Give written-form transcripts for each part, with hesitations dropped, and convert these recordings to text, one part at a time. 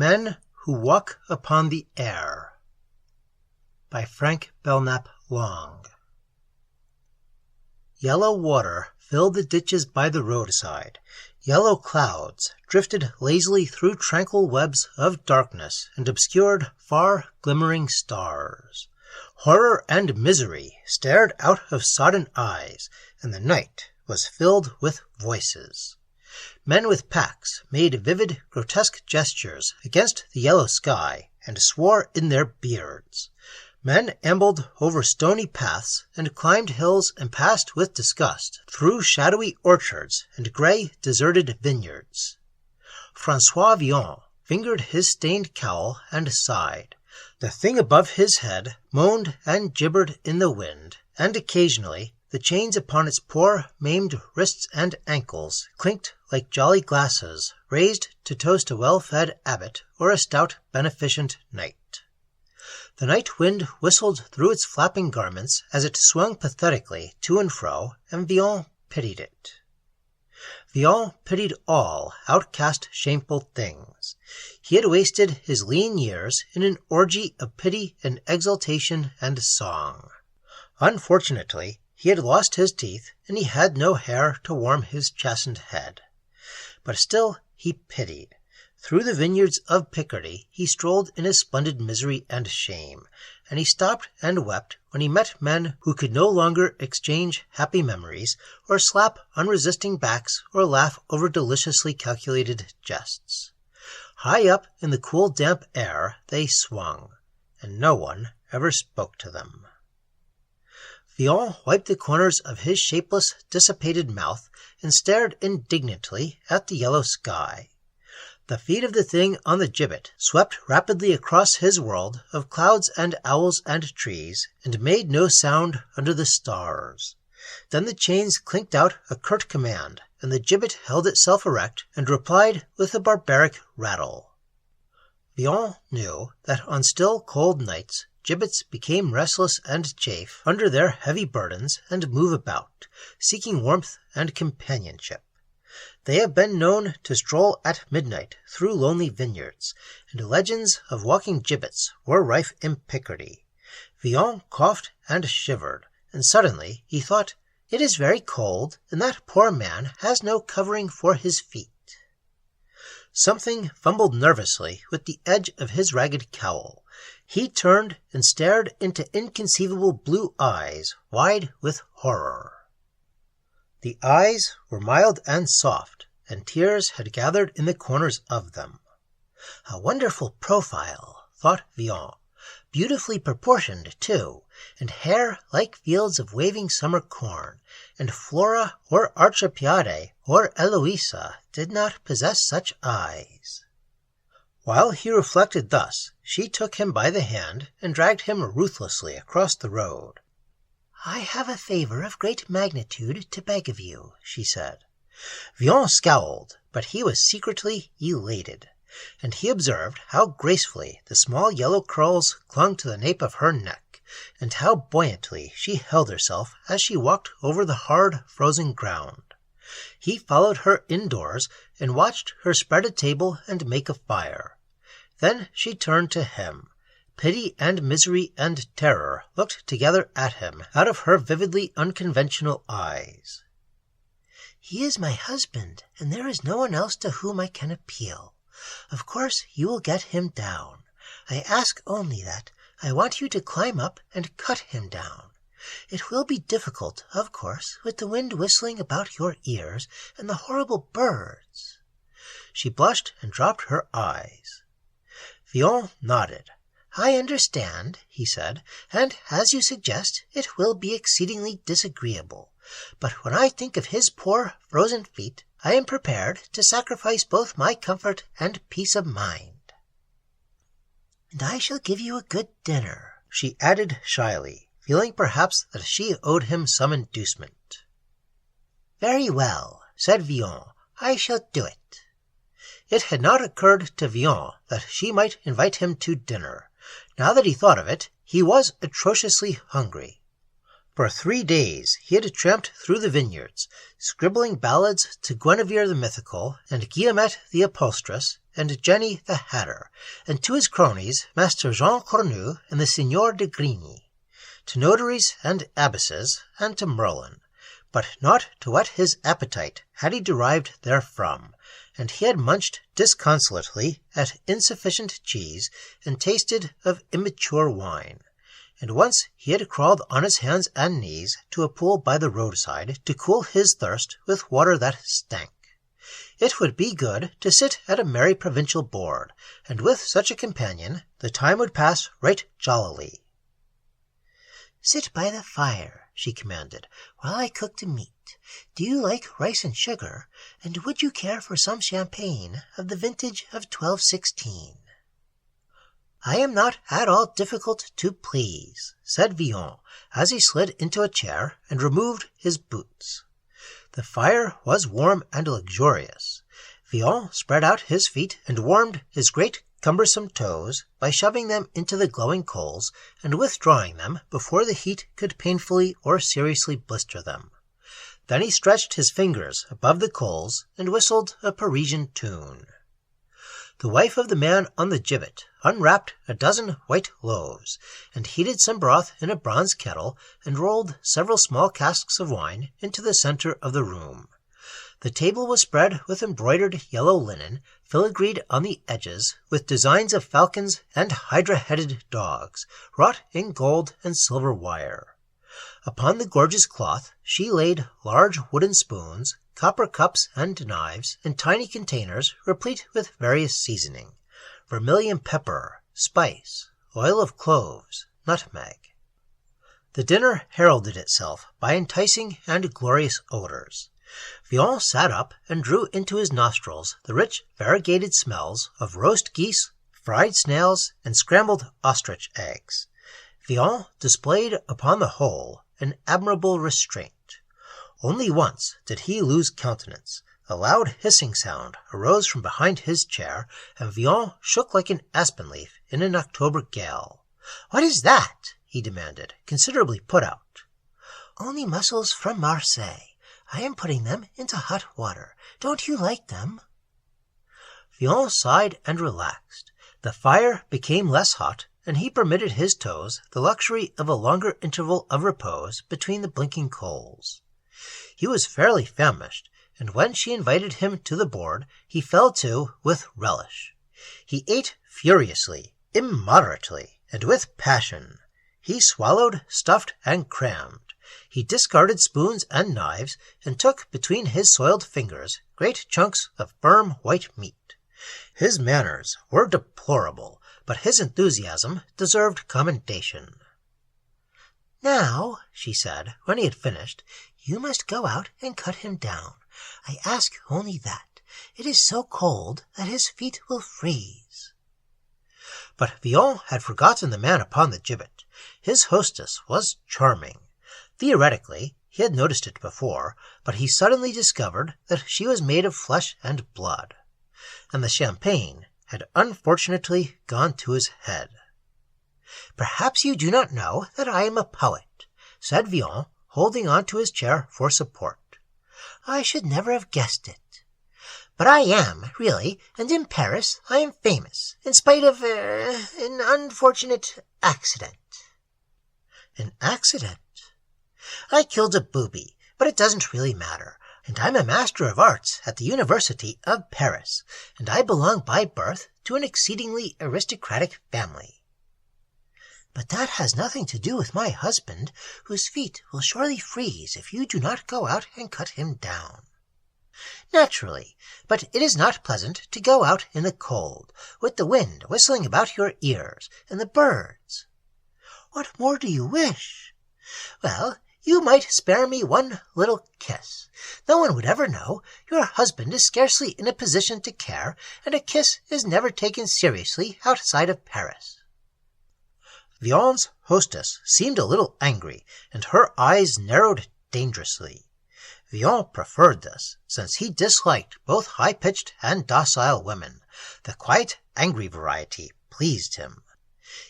Men Who Walk Upon the Air by Frank Belknap Long. Yellow water filled the ditches by the roadside. Yellow clouds drifted lazily through tranquil webs of darkness and obscured far glimmering stars. Horror and misery stared out of sodden eyes, and the night was filled with voices. Men with packs made vivid, grotesque gestures against the yellow sky and swore in their beards. Men ambled over stony paths and climbed hills and passed with disgust through shadowy orchards and gray, deserted vineyards. François Villon fingered his stained cowl and sighed. The thing above his head moaned and gibbered in the wind, and occasionally the chains upon its poor, maimed wrists and ankles clinked like jolly glasses raised to toast a well-fed abbot or a stout beneficent knight. The night wind whistled through its flapping garments as it swung pathetically to and fro, and Villon pitied it. Villon pitied all outcast, shameful things. He had wasted his lean years in an orgy of pity and exultation and song. Unfortunately, he had lost his teeth, and he had no hair to warm his chastened head. But still he pitied. Through the vineyards of Picardy he strolled in his splendid misery and shame, and he stopped and wept when he met men who could no longer exchange happy memories, or slap unresisting backs, or laugh over deliciously calculated jests. High up in the cool damp air they swung, and no one ever spoke to them. Villon wiped the corners of his shapeless, dissipated mouth and stared indignantly at the yellow sky. The feet of the thing on the gibbet swept rapidly across his world of clouds and owls and trees, and made no sound under the stars. Then the chains clinked out a curt command, and the gibbet held itself erect and replied with a barbaric rattle. Villon knew that on still cold nights gibbets became restless and chafe under their heavy burdens and move about, seeking warmth and companionship. They have been known to stroll at midnight through lonely vineyards, and legends of walking gibbets were rife in Picardy. Villon coughed and shivered, and suddenly he thought, "It is very cold, and that poor man has no covering for his feet." Something fumbled nervously with the edge of his ragged cowl. He turned and stared into inconceivable blue eyes, wide with horror. The eyes were mild and soft, and tears had gathered in the corners of them. A wonderful profile, thought Villon, beautifully proportioned, too, and hair like fields of waving summer corn, and Flora or Archipiade or Eloisa did not possess such eyes. While he reflected thus, she took him by the hand and dragged him ruthlessly across the road. "I have a favor of great magnitude to beg of you," she said. Villon scowled, but he was secretly elated, and he observed how gracefully the small yellow curls clung to the nape of her neck, and how buoyantly she held herself as she walked over the hard, frozen ground. He followed her indoors and watched her spread a table and make a fire. Then she turned to him. Pity and misery and terror looked together at him out of her vividly unconventional eyes. "He is my husband, and there is no one else to whom I can appeal. Of course you will get him down. I ask only that. I want you to climb up and cut him down. It will be difficult, of course, with the wind whistling about your ears and the horrible birds." She blushed and dropped her eyes. Villon nodded. "I understand," he said, "and as you suggest, it will be exceedingly disagreeable. But when I think of his poor frozen feet, I am prepared to sacrifice both my comfort and peace of mind. And I shall give you a good dinner," she added shyly, feeling perhaps that she owed him some inducement. "Very well," said Villon, "I shall do it." It had not occurred to Villon that she might invite him to dinner. Now that he thought of it, he was atrociously hungry. For 3 days he had tramped through the vineyards, scribbling ballads to Guinevere the Mythical, and Guillemette the Upholsteress, and Jenny the Hatter, and to his cronies, Master Jean Cornu and the Signor de Grigny, to notaries and abbesses, and to Merlin, but not to whet his appetite had he derived therefrom, and he had munched disconsolately at insufficient cheese, and tasted of immature wine. And once he had crawled on his hands and knees to a pool by the roadside to cool his thirst with water that stank. It would be good to sit at a merry provincial board, and with such a companion the time would pass right jollily. "Sit by the fire," she commanded, "while I cook the meat. Do you like rice and sugar, and would you care for some champagne of the vintage of 1216? "I am not at all difficult to please," said Villon, as he slid into a chair and removed his boots. The fire was warm and luxurious. Villon spread out his feet and warmed his great cumbersome toes by shoving them into the glowing coals and withdrawing them before the heat could painfully or seriously blister them. Then he stretched his fingers above the coals and whistled a Parisian tune. The wife of the man on the gibbet unwrapped a dozen white loaves, and heated some broth in a bronze kettle, and rolled several small casks of wine into the center of the room. The table was spread with embroidered yellow linen, filigreed on the edges with designs of falcons and hydra-headed dogs, wrought in gold and silver wire. Upon the gorgeous cloth she laid large wooden spoons, copper cups and knives, and tiny containers replete with various seasoning, vermilion pepper, spice, oil of cloves, nutmeg. The dinner heralded itself by enticing and glorious odors. Villon sat up and drew into his nostrils the rich variegated smells of roast geese, fried snails, and scrambled ostrich eggs. Villon displayed upon the whole an admirable restraint. Only once did he lose countenance. A loud hissing sound arose from behind his chair, and Villon shook like an aspen leaf in an October gale. "What is that?" he demanded, considerably put out. "Only mussels from Marseille. I am putting them into hot water. Don't you like them?" Villon sighed and relaxed. The fire became less hot, and he permitted his toes the luxury of a longer interval of repose between the blinking coals. He was fairly famished, and when she invited him to the board, he fell to with relish. He ate furiously, immoderately, and with passion. He swallowed, stuffed, and crammed. He discarded spoons and knives, and took between his soiled fingers great chunks of firm white meat. His manners were deplorable, but his enthusiasm deserved commendation. "Now," she said, when he had finished, "you must go out and cut him down. I ask only that. It is so cold that his feet will freeze." But Villon had forgotten the man upon the gibbet. His hostess was charming. Theoretically, he had noticed it before, but he suddenly discovered that she was made of flesh and blood, and the champagne had unfortunately gone to his head. "Perhaps you do not know that I am a poet," said Villon, holding on to his chair for support. "I should never have guessed it. But I am, really, and in Paris I am famous, in spite of an unfortunate accident." "An accident?" "I killed a booby, but it doesn't really matter, and I'm a Master of Arts at the University of Paris, and I belong by birth to an exceedingly aristocratic family." "But that has nothing to do with my husband, whose feet will surely freeze if you do not go out and cut him down." "Naturally, but it is not pleasant to go out in the cold, with the wind whistling about your ears, and the birds." "What more do you wish?" "Well, you might spare me one little kiss. No one would ever know. Your husband is scarcely in a position to care, and a kiss is never taken seriously outside of Paris." Villon's hostess seemed a little angry, and her eyes narrowed dangerously. Villon preferred this, since he disliked both high-pitched and docile women. The quiet, angry variety pleased him.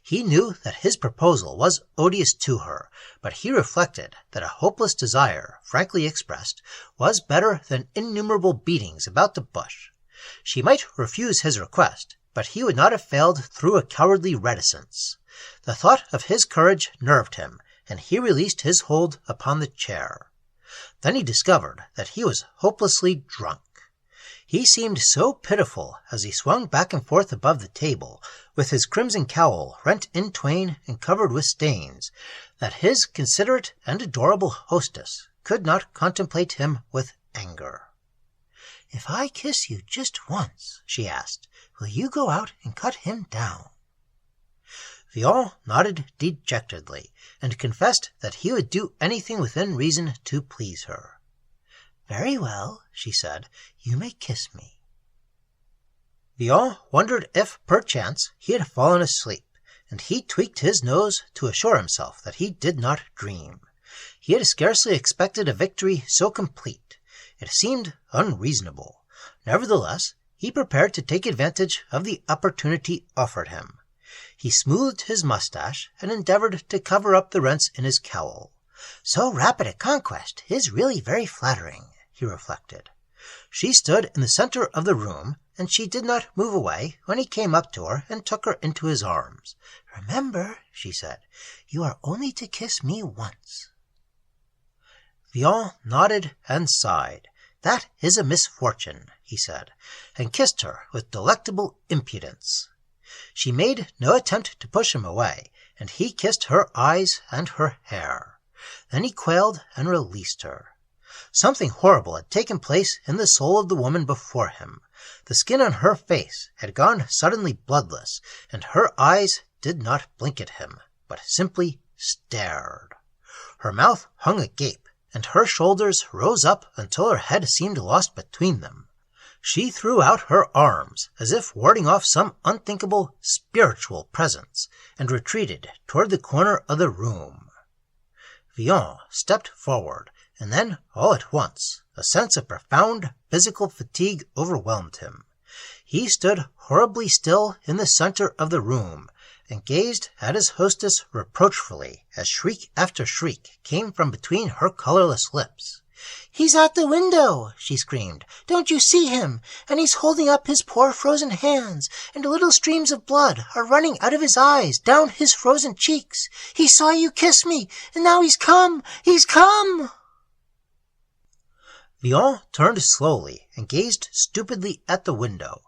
He knew that his proposal was odious to her, but he reflected that a hopeless desire, frankly expressed, was better than innumerable beatings about the bush. She might refuse his request, but he would not have failed through a cowardly reticence. The thought of his courage nerved him, and he released his hold upon the chair. Then he discovered that he was hopelessly drunk. He seemed so pitiful as he swung back and forth above the table, with his crimson cowl rent in twain and covered with stains, that his considerate and adorable hostess could not contemplate him with anger. "If I kiss you just once," she asked, "will you go out and cut him down?" Villon nodded dejectedly, and confessed that he would do anything within reason to please her. "Very well," she said, "you may kiss me." Villon wondered if, perchance, he had fallen asleep, and he tweaked his nose to assure himself that he did not dream. He had scarcely expected a victory so complete. It seemed unreasonable. Nevertheless, he prepared to take advantage of the opportunity offered him. He smoothed his mustache and endeavored to cover up the rents in his cowl. "So rapid a conquest is really very flattering," he reflected. She stood in the center of the room, and she did not move away when he came up to her and took her into his arms. "Remember," she said, "you are only to kiss me once." Villon nodded and sighed. "That is a misfortune," he said, and kissed her with delectable impudence. She made no attempt to push him away, and he kissed her eyes and her hair. Then he quailed and released her. Something horrible had taken place in the soul of the woman before him. The skin on her face had gone suddenly bloodless, and her eyes did not blink at him, but simply stared. Her mouth hung agape, and her shoulders rose up until her head seemed lost between them. She threw out her arms, as if warding off some unthinkable spiritual presence, and retreated toward the corner of the room. Villon stepped forward, and then, all at once, a sense of profound physical fatigue overwhelmed him. He stood horribly still in the center of the room, and gazed at his hostess reproachfully as shriek after shriek came from between her colorless lips. "He's at the window!" she screamed. "Don't you see him? And he's holding up his poor frozen hands, and little streams of blood are running out of his eyes, down his frozen cheeks. He saw you kiss me, and now he's come! He's come!" Villon turned slowly and gazed stupidly at the window.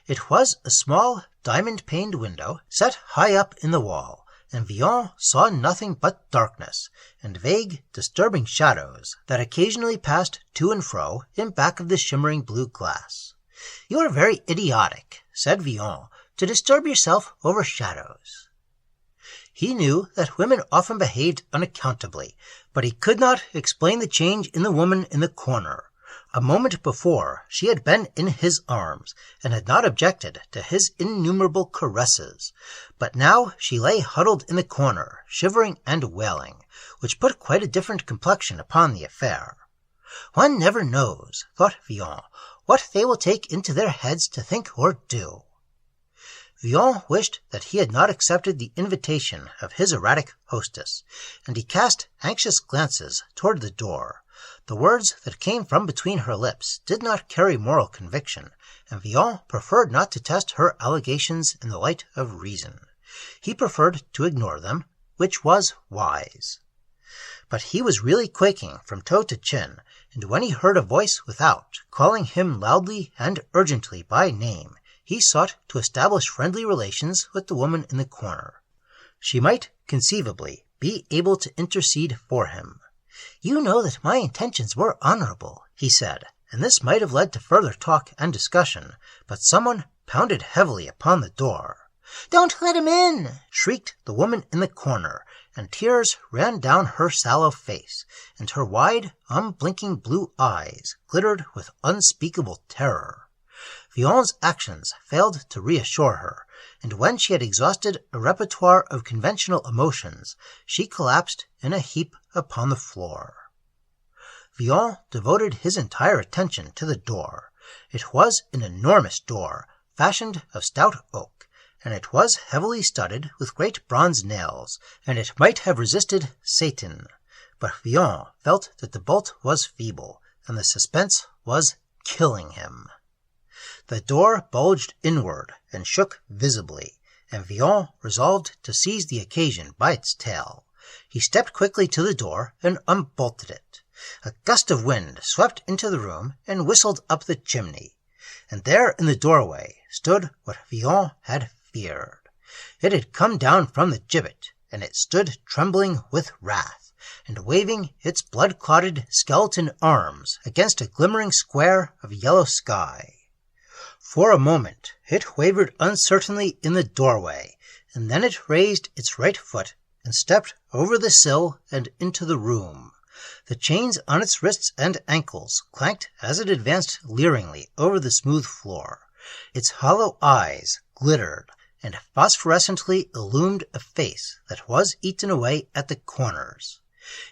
It was a small, diamond-paned window set high up in the wall, and Villon saw nothing but darkness, and vague, disturbing shadows that occasionally passed to and fro in back of the shimmering blue glass. "You are very idiotic," said Villon, "to disturb yourself over shadows." He knew that women often behaved unaccountably, but he could not explain the change in the woman in the corner. A moment before she had been in his arms, and had not objected to his innumerable caresses, but now she lay huddled in the corner, shivering and wailing, which put quite a different complexion upon the affair. "One never knows," thought Villon, "what they will take into their heads to think or do." Villon wished that he had not accepted the invitation of his erratic hostess, and he cast anxious glances toward the door. The words that came from between her lips did not carry moral conviction, and Villon preferred not to test her allegations in the light of reason. He preferred to ignore them, which was wise. But he was really quaking from toe to chin, and when he heard a voice without, calling him loudly and urgently by name, he sought to establish friendly relations with the woman in the corner. She might conceivably be able to intercede for him. "You know that my intentions were honorable," he said, and this might have led to further talk and discussion, but someone pounded heavily upon the door. "Don't let him in!" shrieked the woman in the corner, and tears ran down her sallow face, and her wide, unblinking blue eyes glittered with unspeakable terror. Villon's actions failed to reassure her, and when she had exhausted a repertoire of conventional emotions, she collapsed in a heap upon the floor. Villon devoted his entire attention to the door. It was an enormous door, fashioned of stout oak, and it was heavily studded with great bronze nails, and it might have resisted Satan. But Villon felt that the bolt was feeble, and the suspense was killing him. The door bulged inward and shook visibly, and Villon resolved to seize the occasion by its tail. He stepped quickly to the door and unbolted it. A gust of wind swept into the room and whistled up the chimney, and there in the doorway stood what Villon had feared. It had come down from the gibbet, and it stood trembling with wrath, and waving its blood-clotted skeleton arms against a glimmering square of yellow sky. For a moment it wavered uncertainly in the doorway, and then it raised its right foot and stepped over the sill and into the room. The chains on its wrists and ankles clanked as it advanced leeringly over the smooth floor. Its hollow eyes glittered, and phosphorescently illumined a face that was eaten away at the corners.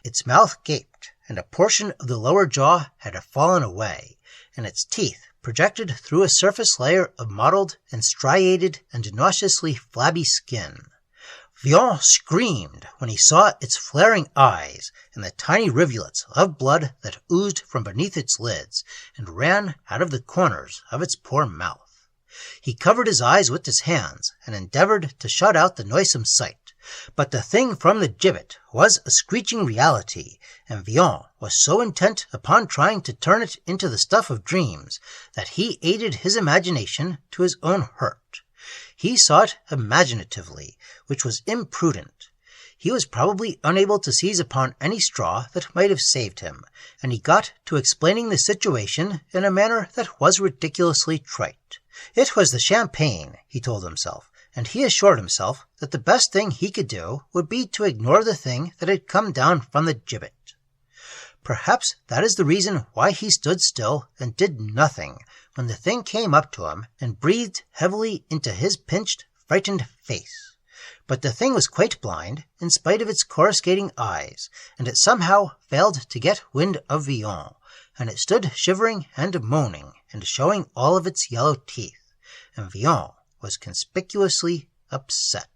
Its mouth gaped, and a portion of the lower jaw had fallen away, and its teeth projected through a surface layer of mottled and striated and nauseously flabby skin. Villon screamed when he saw its flaring eyes and the tiny rivulets of blood that oozed from beneath its lids and ran out of the corners of its poor mouth. He covered his eyes with his hands and endeavored to shut out the noisome sight, but the thing from the gibbet was a screeching reality, and Villon was so intent upon trying to turn it into the stuff of dreams that he aided his imagination to his own hurt. He saw it imaginatively, which was imprudent. He was probably unable to seize upon any straw that might have saved him, and he got to explaining the situation in a manner that was ridiculously trite. It was the champagne, he told himself, and he assured himself that the best thing he could do would be to ignore the thing that had come down from the gibbet. Perhaps that is the reason why he stood still and did nothing when the thing came up to him and breathed heavily into his pinched, frightened face. But the thing was quite blind, in spite of its coruscating eyes, and it somehow failed to get wind of Villon, and it stood shivering and moaning and showing all of its yellow teeth, and Villon was conspicuously upset.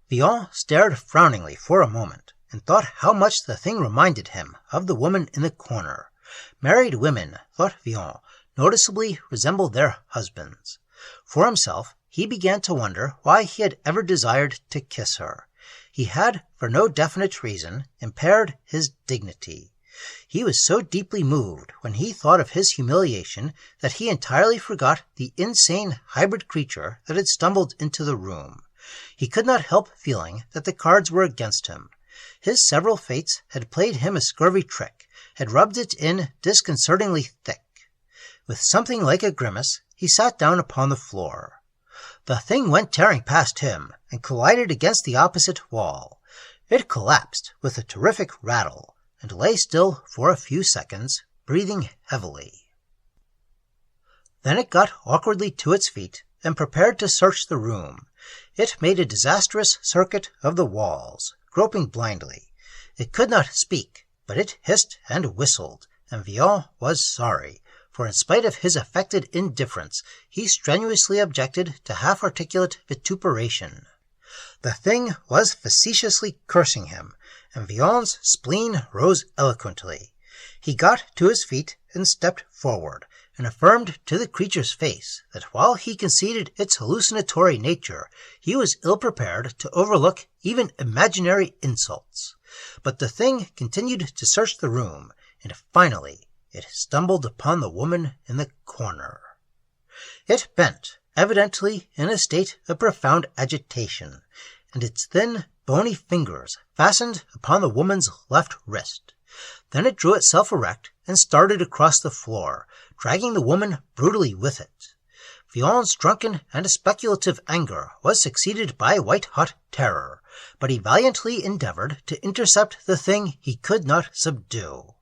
Villon stared frowningly for a moment, and thought how much the thing reminded him of the woman in the corner. Married women, thought Villon, noticeably resembled their husbands. For himself, he began to wonder why he had ever desired to kiss her. He had, for no definite reason, impaired his dignity. He was so deeply moved when he thought of his humiliation that he entirely forgot the insane hybrid creature that had stumbled into the room. He could not help feeling that the cards were against him. His several fates had played him a scurvy trick, had rubbed it in disconcertingly thick. With something like a grimace, he sat down upon the floor. The thing went tearing past him and collided against the opposite wall. It collapsed with a terrific rattle and lay still for a few seconds, breathing heavily. Then it got awkwardly to its feet and prepared to search the room. It made a disastrous circuit of the walls, groping blindly. It could not speak, but it hissed and whistled, and Villon was sorry, for in spite of his affected indifference, he strenuously objected to half-articulate vituperation. The thing was facetiously cursing him, and Villon's spleen rose eloquently. He got to his feet and stepped forward, and affirmed to the creature's face that while he conceded its hallucinatory nature, he was ill-prepared to overlook even imaginary insults. But the thing continued to search the room, and finally it stumbled upon the woman in the corner. It bent, evidently in a state of profound agitation, and its thin, bony fingers fastened upon the woman's left wrist. Then it drew itself erect and started across the floor, dragging the woman brutally with it. Villon's drunken and speculative anger was succeeded by white-hot terror, but he valiantly endeavored to intercept the thing he could not subdue.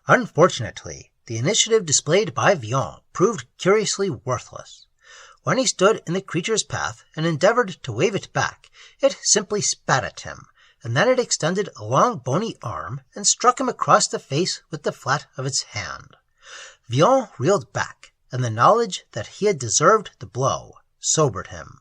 Unfortunately, the initiative displayed by Villon proved curiously worthless. When he stood in the creature's path and endeavored to wave it back, it simply spat at him, and then it extended a long bony arm and struck him across the face with the flat of its hand. Villon reeled back, and the knowledge that he had deserved the blow sobered him.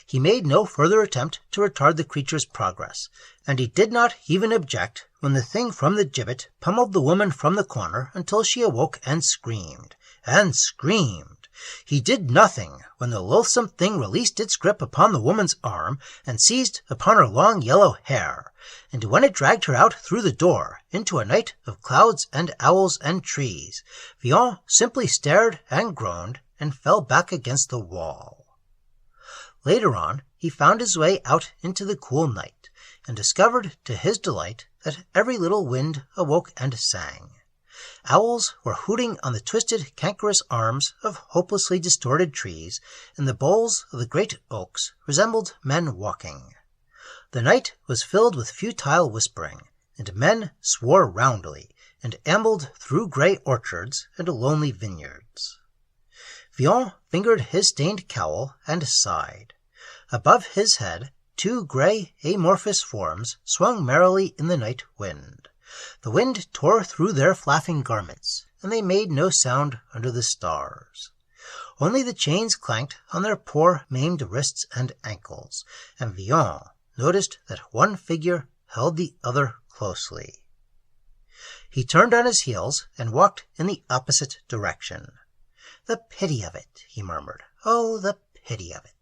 He made no further attempt to retard the creature's progress, and he did not even object when the thing from the gibbet pummeled the woman from the corner until she awoke and screamed. And screamed. He did nothing when the loathsome thing released its grip upon the woman's arm and seized upon her long yellow hair, and when it dragged her out through the door into a night of clouds and owls and trees, Villon simply stared and groaned and fell back against the wall. Later on, he found his way out into the cool night, and discovered to his delight that every little wind awoke and sang. Owls were hooting on the twisted, cankerous arms of hopelessly distorted trees, and the boles of the great oaks resembled men walking. The night was filled with futile whispering, and men swore roundly, and ambled through grey orchards and lonely vineyards. Villon fingered his stained cowl and sighed. Above his head, two grey, amorphous forms swung merrily in the night wind. The wind tore through their flapping garments, and they made no sound under the stars. Only the chains clanked on their poor maimed wrists and ankles, and Villon noticed that one figure held the other closely. He turned on his heels and walked in the opposite direction. "The pity of it," he murmured. "Oh, the pity of it."